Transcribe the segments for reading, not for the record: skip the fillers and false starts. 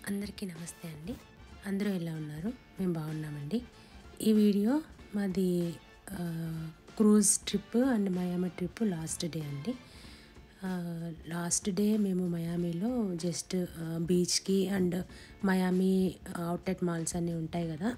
అందరికీ నమస్తే అండి. అందరూ ఎలా ఉన్నారు? మేము బాగున్నామండి. ఈ వీడియో మాది cruise trip and Miami trip last day అండి. లాస్ట్ డే మేము మయామిలో జస్ట్ బీచ్కి అండ్ మయామి అవుట్లెట్ మాల్స్ అన్నీ ఉంటాయి కదా,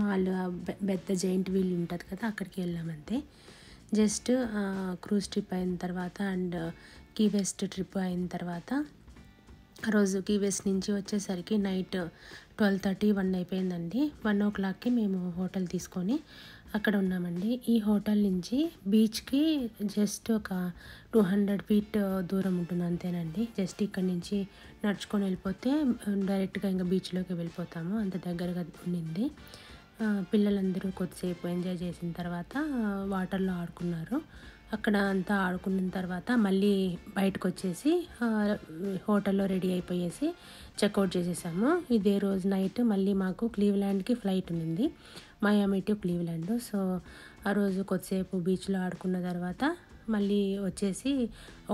మాల్ పెద్ద జైంట్ వీల్ ఉంటుంది కదా, అక్కడికి వెళ్ళామంతే. జస్ట్ క్రూజ్ ట్రిప్ అయిన తర్వాత అండ్ కీ వెస్ట్ ట్రిప్ అయిన తర్వాత ఆ రోజు కీ వెస్ట్ నుంచి వచ్చేసరికి నైట్ 12:30 1 అయిపోయిందండి. 1 o'clockకి మేము హోటల్ తీసుకొని అక్కడ ఉన్నామండి. ఈ హోటల్ నుంచి బీచ్కి జస్ట్ ఒక 200 feet దూరం ఉంటుంది అంతేనండి. జస్ట్ ఇక్కడ నుంచి నడుచుకొని వెళ్ళిపోతే డైరెక్ట్గా ఇంకా బీచ్లోకి వెళ్ళిపోతాము, అంత దగ్గరగా ఉండింది. పిల్లలందరూ కొద్దిసేపు ఎంజాయ్ చేసిన తర్వాత వాటర్లో ఆడుకున్నారు. అక్కడ అంతా ఆడుకున్న తర్వాత మళ్ళీ బయటకు వచ్చేసి హోటల్లో రెడీ అయిపోయేసి చెక్అవుట్ చేసేసాము. ఇదే రోజు నైట్ మళ్ళీ మాకు క్లీవ్లాండ్కి ఫ్లైట్ ఉంది, మయామి టు క్లీవ్లాండ్. సో ఆ రోజు కొద్దిసేపు బీచ్లో ఆడుకున్న తర్వాత మళ్ళీ వచ్చేసి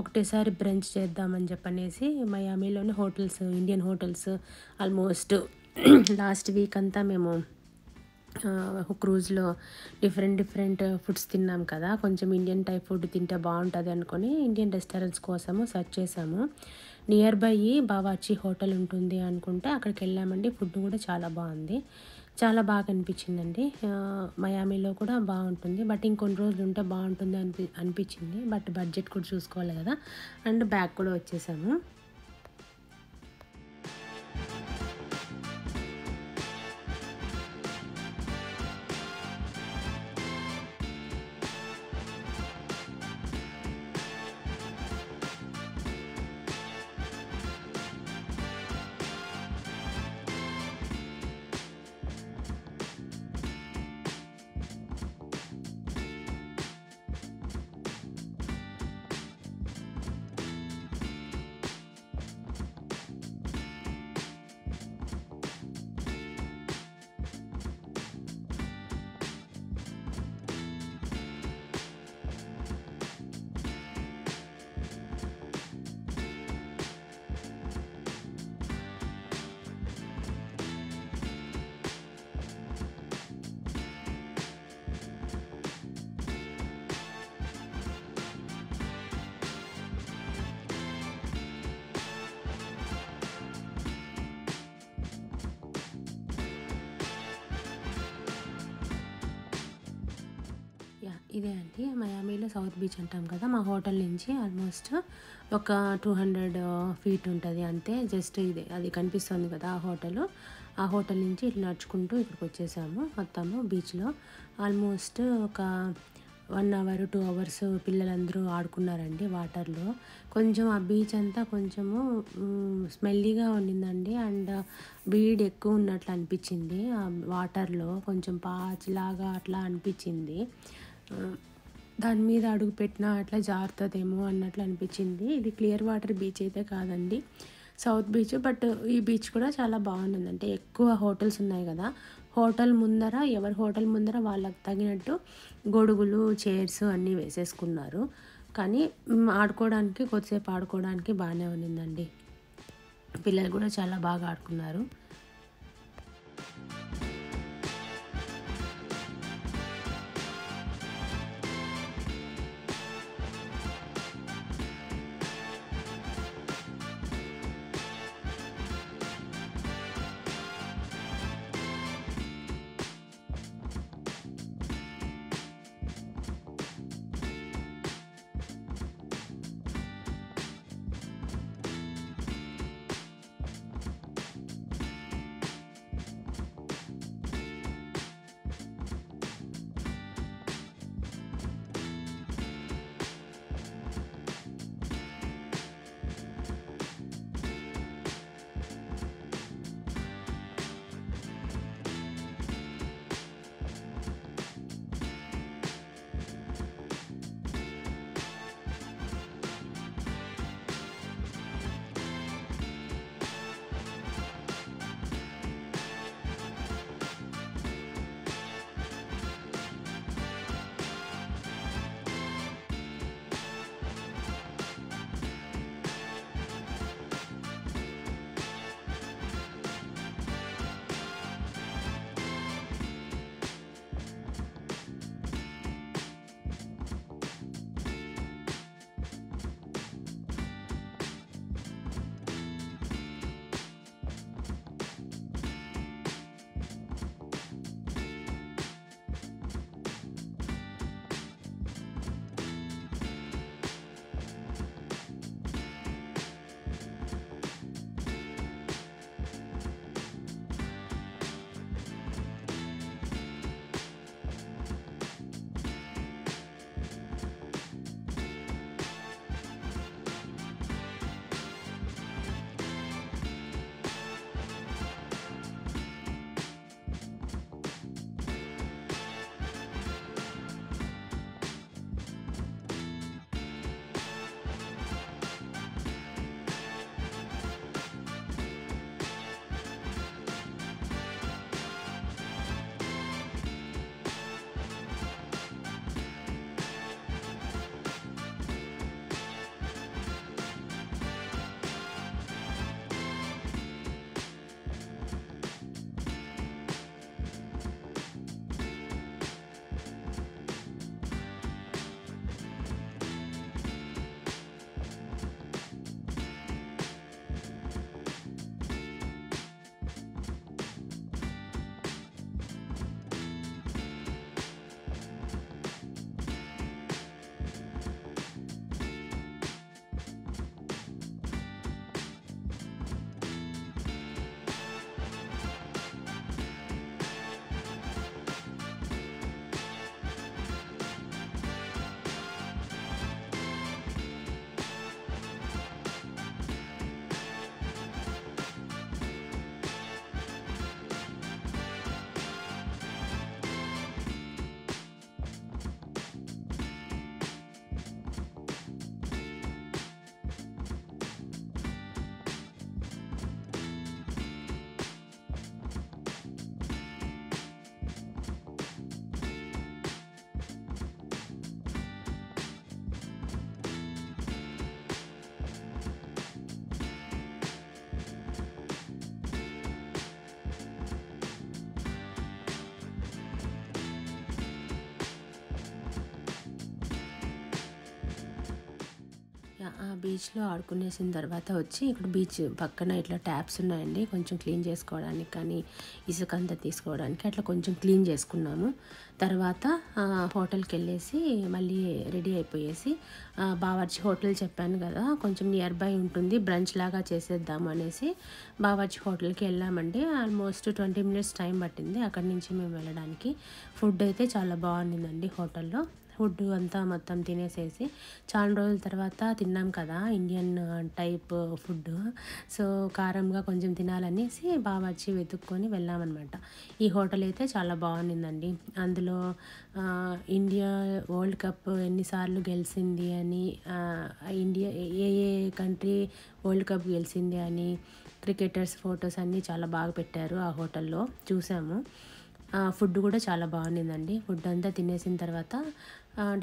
ఒకటేసారి బ్రంచ్ చేద్దామని చెప్పనేసి మయామిలోని hotels, Indian hotels almost last week అంతా మేము క్రూజ్లో డిఫరెంట్ ఫుడ్స్ తిన్నాం కదా, కొంచెం ఇండియన్ టైప్ ఫుడ్ తింటే బాగుంటుంది అనుకొని ఇండియన్ రెస్టారెంట్స్ కోసము సెర్చ్ చేసాము. నియర్ బై బావాచి హోటల్ ఉంటుంది అనుకుంటే అక్కడికి వెళ్ళామండి. ఫుడ్ కూడా చాలా బాగుంది, చాలా బాగా అనిపించిందండి. మయామిలో కూడా బాగుంటుంది, బట్ ఇంకొన్ని రోజులు ఉంటే బాగుంటుంది అనిపించింది. బట్ బడ్జెట్ కూడా చూసుకోవాలి కదా, అండ్ బ్యాక్ కూడా వచ్చేసాము. ఇదే అండి మయామిలో సౌత్ బీచ్ అంటాం కదా, మా హోటల్ నుంచి ఆల్మోస్ట్ ఒక 200 feet ఉంటుంది అంతే. జస్ట్ ఇదే అది కనిపిస్తుంది కదా ఆ హోటల్ నుంచి ఇట్లా నడుచుకుంటూ ఇక్కడికి వచ్చేసాము. మొత్తము బీచ్లో ఆల్మోస్ట్ ఒక 1 hour 2 hours పిల్లలందరూ ఆడుకున్నారండి వాటర్లో. కొంచెం ఆ బీచ్ అంతా కొంచెము స్మెల్లీగా ఉండిందండి, అండ్ బీడ్ ఎక్కువ ఉన్నట్లు అనిపించింది. ఆ వాటర్లో కొంచెం పాచిలాగా అట్లా అనిపించింది. దాని మీద అడుగు పెట్టినా అట్లా జారుతుందేమో అన్నట్లు అనిపించింది. ఇది క్లియర్ వాటర్ బీచ్ అయితే కాదండి, సౌత్ బీచ్. బట్ ఈ బీచ్ కూడా చాలా బాగుంది. అంటే ఎక్కువ హోటల్స్ ఉన్నాయి కదా, ఎవరి హోటల్ ముందర వాళ్ళకి తగినట్టు గొడుగులు, చైర్స్ అన్నీ వేసేసుకున్నారు. కానీ కొద్దిసేపు ఆడుకోవడానికి బాగానే ఉన్నిందండి. పిల్లలు కూడా చాలా బాగా ఆడుకున్నారు. బీచ్లో ఆడుకునేసిన తర్వాత వచ్చి ఇక్కడ బీచ్ పక్కన ఇట్లా ట్యాప్స్ ఉన్నాయండి, కొంచెం క్లీన్ చేసుకోవడానికి కానీ ఇసుక అంతా తీసుకోవడానికి అట్లా కొంచెం క్లీన్ చేసుకున్నాము. తర్వాత హోటల్కి వెళ్ళేసి మళ్ళీ రెడీ అయిపోయేసి బావర్చి హోటల్ చెప్పాను కదా, కొంచెం నియర్ బై ఉంటుంది, బ్రంచ్ లాగా చేసేద్దాము అనేసి బావర్చి హోటల్కి వెళ్ళామండి. ఆల్మోస్ట్ 20 minutes టైం పట్టింది అక్కడి నుంచి మేము వెళ్ళడానికి. ఫుడ్ అయితే చాలా బాగుండిందండి హోటల్లో. ఫుడ్ అంతా మొత్తం తినేసేసి చాలా రోజుల తర్వాత తిన్నాం కదా ఇండియన్ టైప్ ఫుడ్, సో కారంగా కొంచెం తినాలనేసి బావర్చి వెతుక్కొని వెళ్ళామన్నమాట. ఈ హోటల్ అయితే చాలా బాగుండిందండి. అందులో ఇండియా వరల్డ్ కప్ ఎన్నిసార్లు గెలిచింది అని, ఇండియా ఏ ఏ కంట్రీ వరల్డ్ కప్ గెలిచింది అని క్రికెటర్స్ ఫొటోస్ అన్నీ చాలా బాగా పెట్టారు ఆ హోటల్లో, చూసాము. ఫుడ్ కూడా చాలా బాగుండిందండి. ఫుడ్ అంతా తినేసిన తర్వాత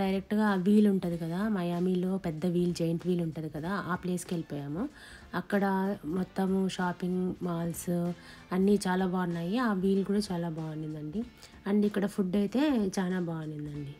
డైరెక్ట్గా ఆ వీల్ ఉంటుంది కదా, మయామీలో పెద్ద వీల్, జైంట్ వీల్ ఉంటుంది కదా, ఆ ప్లేస్కి వెళ్ళిపోయాము. అక్కడ మొత్తము షాపింగ్ మాల్స్ అన్నీ చాలా బాగున్నాయి. ఆ వీల్ కూడా చాలా బాగుండిందండి. అండ్ ఇక్కడ ఫుడ్ అయితే చాలా బాగుండిందండి.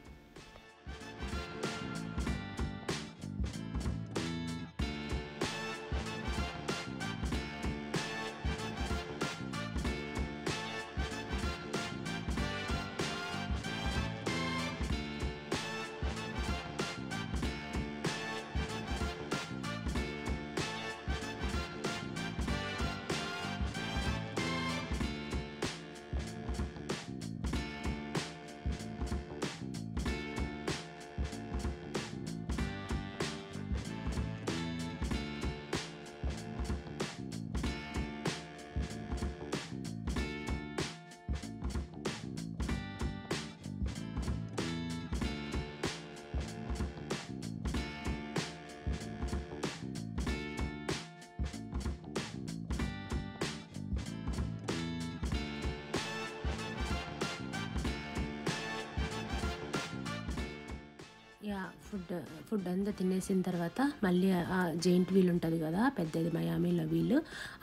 ఫుడ్ అంతా తినేసిన తర్వాత మళ్ళీ ఆ జైంట్ వీల్ ఉంటుంది కదా పెద్దది, మయామీలో వీల్,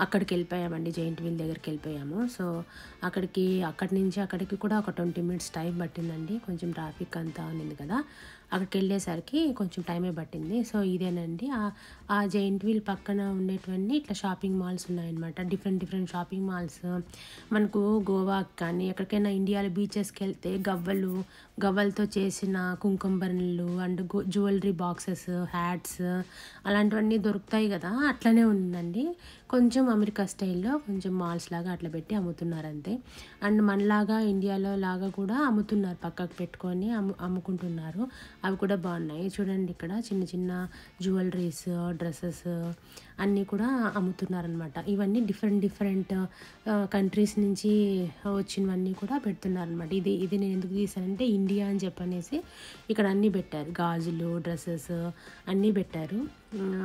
అక్కడికి వెళ్ళిపోయామండి. జైంట్ వీల్ దగ్గరికి వెళ్ళిపోయాము. సో అక్కడి నుంచి అక్కడికి కూడా ఒక 20 minutes టైం పట్టిందండి. కొంచెం ట్రాఫిక్ అంతా ఉన్నింది కదా, అక్కడికి వెళ్ళేసరికి కొంచెం టైమే పట్టింది. సో ఇదేనండి ఆ జైంట్ వీల్ పక్కన ఉండేటువంటి ఇట్లా షాపింగ్ మాల్స్ ఉన్నాయన్నమాట. Different shopping malls. మనకు గోవాకి కానీ ఎక్కడికైనా ఇండియాలో బీచెస్కి వెళ్తే గవ్వలతో చేసిన కుంకుమ బరణలు అండ్ జ్యువెలరీ బాక్సెస్, హ్యాట్స్ అలాంటివన్నీ దొరుకుతాయి కదా, అట్లనే ఉందండి. కొంచెం అమెరికా స్టైల్లో కొంచెం మాల్స్ లాగా అట్లా పెట్టి అమ్ముతున్నారు అంతే. అండ్ మనలాగా ఇండియాలో లాగా కూడా అమ్ముతున్నారు, పక్కకు పెట్టుకొని అమ్ముకుంటున్నారు. అవి కూడా బాగున్నాయి. చూడండి ఇక్కడ చిన్న చిన్న జ్యువెలరీస్, డ్రెస్సెస్ అన్నీ కూడా అమ్ముతున్నారనమాట. ఇవన్నీ డిఫరెంట్ కంట్రీస్ నుంచి వచ్చినవన్నీ కూడా పెడుతున్నారనమాట. ఇది నేను ఎందుకు తీసానంటే ఇండియా అని చెప్పనేసి ఇక్కడ అన్నీ పెట్టారు. గాజులు, డ్రెస్సెస్ అన్నీ పెట్టారు.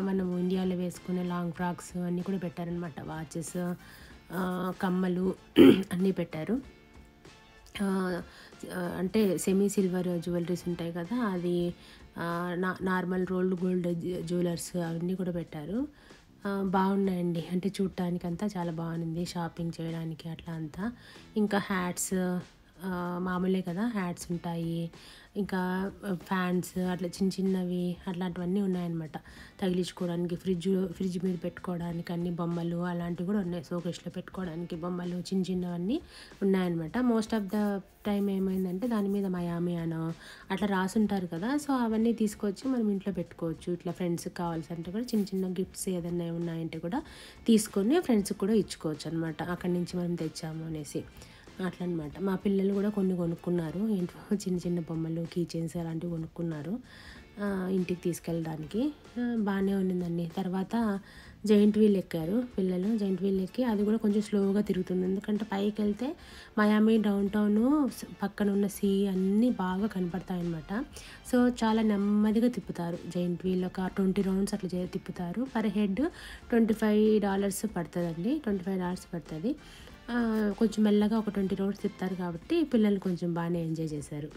మనము ఇండియాలో వేసుకునే లాంగ్ ఫ్రాక్స్ అన్నీ కూడా పెట్టారనమాట. వాచెస్, కమ్మలు అన్నీ పెట్టారు. అంటే సెమీ సిల్వర్ జ్యువెలరీస్ ఉంటాయి కదా, అది నార్మల్ రోల్డ్ గోల్డ్ జ్యువెలర్స్ అవన్నీ కూడా పెట్టారు. బాగున్నాయండి. అంటే చూడటానికి అంతా చాలా బాగుంది, షాపింగ్ చేయడానికి అట్లా అంతా. ఇంకా హ్యాట్స్ మామూలే కదా, హ్యాట్స్ ఉంటాయి. ఇంకా ఫ్యాన్స్ అట్లా చిన్నవి అట్లాంటివన్నీ ఉన్నాయన్నమాట. తగిలించుకోవడానికి ఫ్రిడ్జ్ మీద పెట్టుకోవడానికి అన్ని బొమ్మలు అలాంటివి కూడా ఉన్నాయి. షోకేస్లో పెట్టుకోవడానికి బొమ్మలు చిన్నవన్నీ ఉన్నాయన్నమాట. మోస్ట్ ఆఫ్ ద టైం ఏమైందంటే దాని మీద మయామి అనో అట్లా రాసుంటారు కదా, సో అవన్నీ తీసుకొచ్చి మనం ఇంట్లో పెట్టుకోవచ్చు. ఇట్లా ఫ్రెండ్స్కి కావాల్సింటే కూడా చిన్న గిఫ్ట్స్ ఏదైనా ఉన్నాయంటే కూడా తీసుకొని ఫ్రెండ్స్కి కూడా ఇచ్చుకోవచ్చు అనమాట, అక్కడి నుంచి మనం తెచ్చాము అనేసి అట్లా అనమాట. మా పిల్లలు కూడా కొన్ని కొనుక్కున్నారు, ఇంట్లో చిన్న బొమ్మలు, కీ చైన్స్ అలాంటివి కొనుక్కున్నారు ఇంటికి తీసుకెళ్ళడానికి. బాగానే ఉండిందండి. తర్వాత జైంట్ వీల్ ఎక్కారు పిల్లలు. జైంట్ వీల్ ఎక్కి అది కూడా కొంచెం స్లోగా తిరుగుతుంది, ఎందుకంటే పైకి వెళ్తే మయామి డౌన్ టౌన్ పక్కన ఉన్న సీ అన్నీ బాగా కనపడతాయన్నమాట. సో చాలా నెమ్మదిగా తిప్పుతారు జైంట్ వీల్. ఒక 20 rounds అట్లా తిప్పుతారు. పర్ హెడ్ $25 పడుతుందండి. $25 పడుతుంది. కొంచెం మెల్లగా ఒక 20 rounds తిప్పుతారు కాబట్టి పిల్లలు కొంచెం బాగానే ఎంజాయ్ చేశారు.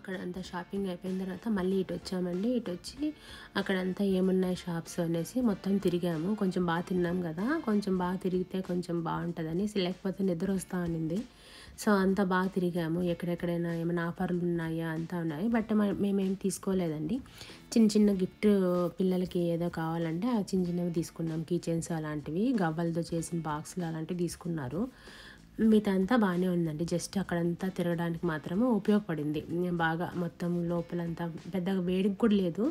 అక్కడంతా షాపింగ్ అయిపోయిన తర్వాత మళ్ళీ ఇటు వచ్చామండి. ఇటు వచ్చి అక్కడంతా ఏమున్నాయి షాప్స్ అనేసి మొత్తం తిరిగాము. కొంచెం బాగా తిన్నాం కదా, కొంచెం బాగా తిరిగితే కొంచెం బాగుంటుందనేసి, లేకపోతే నిద్ర వస్తూ ఉన్నింది. సో అంతా బాగా తిరిగాము. ఎక్కడెక్కడైనా ఏమైనా ఆఫర్లు ఉన్నాయా అంతా ఉన్నాయి. బట్ మేమేం తీసుకోలేదండి. చిన్న చిన్న గిఫ్ట్ పిల్లలకి ఏదో కావాలంటే ఆ చిన్న చిన్నవి తీసుకున్నాం. కీ చైన్స్ అలాంటివి, గవ్వలతో చేసిన బాక్సులు అలాంటివి తీసుకున్నారు. మిగతా అంతా బాగానే ఉందండి. జస్ట్ అక్కడంతా తిరగడానికి మాత్రమే ఉపయోగపడింది బాగా. మొత్తం లోపలంతా పెద్దగా వేడికి కూడా లేదు,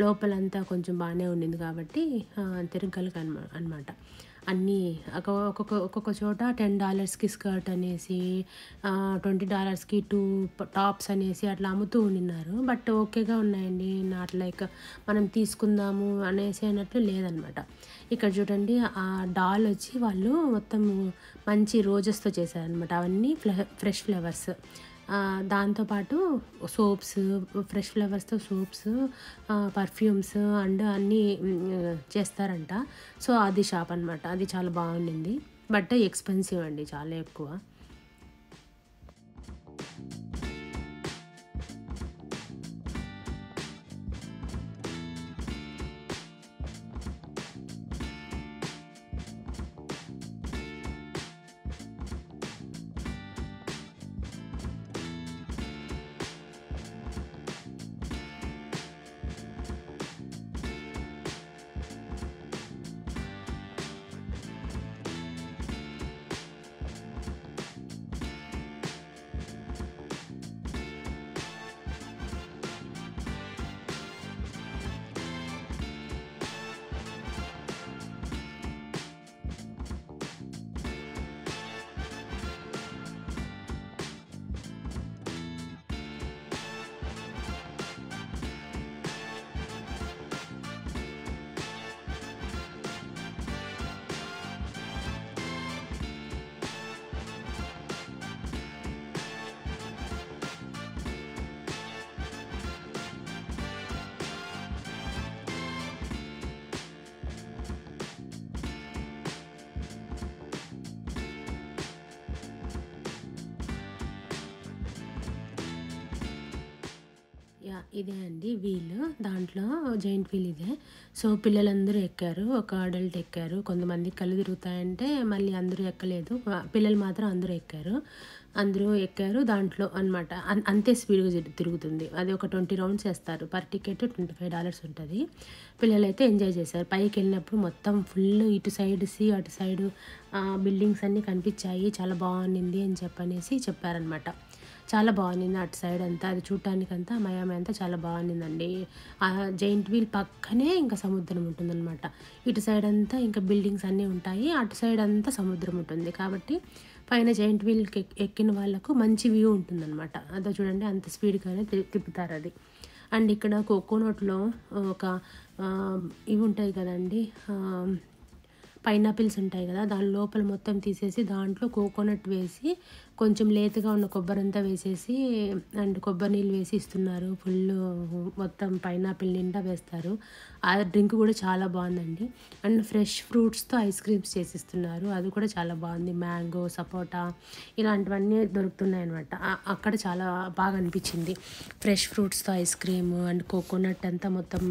లోపలంతా కొంచెం బాగానే ఉండింది కాబట్టి తిరగగలిగా అనమాట. అన్నీ ఒక్కొక్క చోట $10కి స్కర్ట్ అనేసి, $20కి 2 టాప్స్ అనేసి అట్లా అమ్ముతూ ఉండినారు. బట్ ఓకేగా ఉన్నాయండి. నాట్ లైక్ మనం తీసుకుందాము అనేసి అన్నట్లు లేదనమాట. ఇక్కడ చూడండి, ఆ డాల్ వచ్చి వాళ్ళు మొత్తం మంచి రోజెస్తో చేశారనమాట. అవన్నీ ఫ్రెష్ ఫ్లవర్స్. దాంతోపాటు సోప్స్, ఫ్రెష్ ఫ్లవర్స్తో సోప్స్, పర్ఫ్యూమ్స్ అండ్ అన్నీ చేస్తారంట. సో అది షాప్ అనమాట. అది చాలా బాగుండింది. బట్ ఎక్స్పెన్సివ్ అండి, చాలా ఎక్కువ. ఇదే అండి వీల్. దాంట్లో జైంట్ వీల్ ఇదే. సో పిల్లలందరూ ఎక్కారు. ఒక అడల్ట్ ఎక్కారు. కొంతమంది కళ్ళు తిరుగుతాయంటే మళ్ళీ అందరూ ఎక్కలేదు. పిల్లలు మాత్రం అందరూ ఎక్కారు దాంట్లో అనమాట. అంతే స్పీడ్గా తిరుగుతుంది. అది ఒక 20 రౌండ్స్ వేస్తారు. పర్ టికెట్ $25 ఉంటుంది. పిల్లలైతే ఎంజాయ్ చేశారు. పైకి వెళ్ళినప్పుడు మొత్తం ఫుల్ ఇటు సైడ్ అటు సైడు బిల్డింగ్స్ అన్నీ కనిపించాయి. చాలా బాగుండింది అని చెప్పారనమాట. చాలా బాగుండింది అటు సైడ్ అంతా. అది చూడటానికంతా మయామి అంతా చాలా బాగుండిందండి. ఆ జైంట్ వీల్ పక్కనే ఇంకా సముద్రం ఉంటుందన్నమాట. ఇటు సైడ్ అంతా ఇంకా బిల్డింగ్స్ అన్నీ ఉంటాయి, అటు సైడ్ అంతా సముద్రం ఉంటుంది. కాబట్టి పైన జైంట్ వీల్కి ఎక్కిన వాళ్ళకు మంచి వ్యూ ఉంటుందన్నమాట. అదో చూడండి, అంత స్పీడ్గానే తిప్పుతారు అది. అండ్ ఇక్కడ కోకోనట్లో ఒక ఇవి ఉంటాయి కదండి, పైనాపిల్స్ ఉంటాయి కదా, దాని లోపల మొత్తం తీసేసి దాంట్లో కోకోనట్ వేసి కొంచెం లేతగా ఉన్న కొబ్బరి అంతా వేసేసి అండ్ కొబ్బరి నీళ్ళు వేసి ఇస్తున్నారు. ఫుల్ మొత్తం పైనాపిల్ నిండా వేస్తారు. ఆ డ్రింక్ కూడా చాలా బాగుందండి. అండ్ ఫ్రెష్ ఫ్రూట్స్తో ఐస్ క్రీమ్స్ చేసిస్తున్నారు. అది కూడా చాలా బాగుంది. మ్యాంగో, సపోటా ఇలాంటివన్నీ దొరుకుతున్నాయి అనమాట. అక్కడ చాలా బాగా అనిపించింది. ఫ్రెష్ ఫ్రూట్స్తో ఐస్ క్రీమ్ అండ్ కోకోనట్ అంతా మొత్తం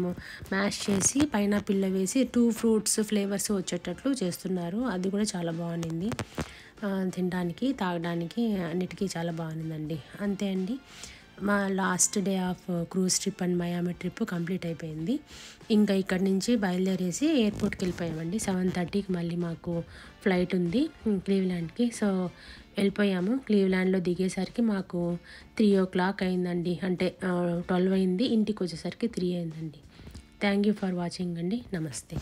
మ్యాష్ చేసి పైనాపిల్లో వేసి 2 ఫ్రూట్స్ ఫ్లేవర్స్ వచ్చేటట్లు చేస్తున్నారు. అది కూడా చాలా బాగుంది. తినడానికి, తాగడానికి అన్నిటికీ చాలా బాగుందండి. అంతే అండి, మా last day of cruise trip and Miami trip complete అయిపోయింది. ఇంకా ఇక్కడ నుంచి బయలుదేరేసి ఎయిర్పోర్ట్కి వెళ్ళిపోయామండి. 7:30కి మళ్ళీ మాకు ఫ్లైట్ ఉంది క్లీవ్లాండ్కి. సో వెళ్ళిపోయాము. క్లీవ్లాండ్లో దిగేసరికి మాకు 3 o'clock అయిందండి. అంటే 12 అయింది. ఇంటికి వచ్చేసరికి 3 అయిందండి. థ్యాంక్ యూ ఫర్ వాచింగ్ అండి. నమస్తే.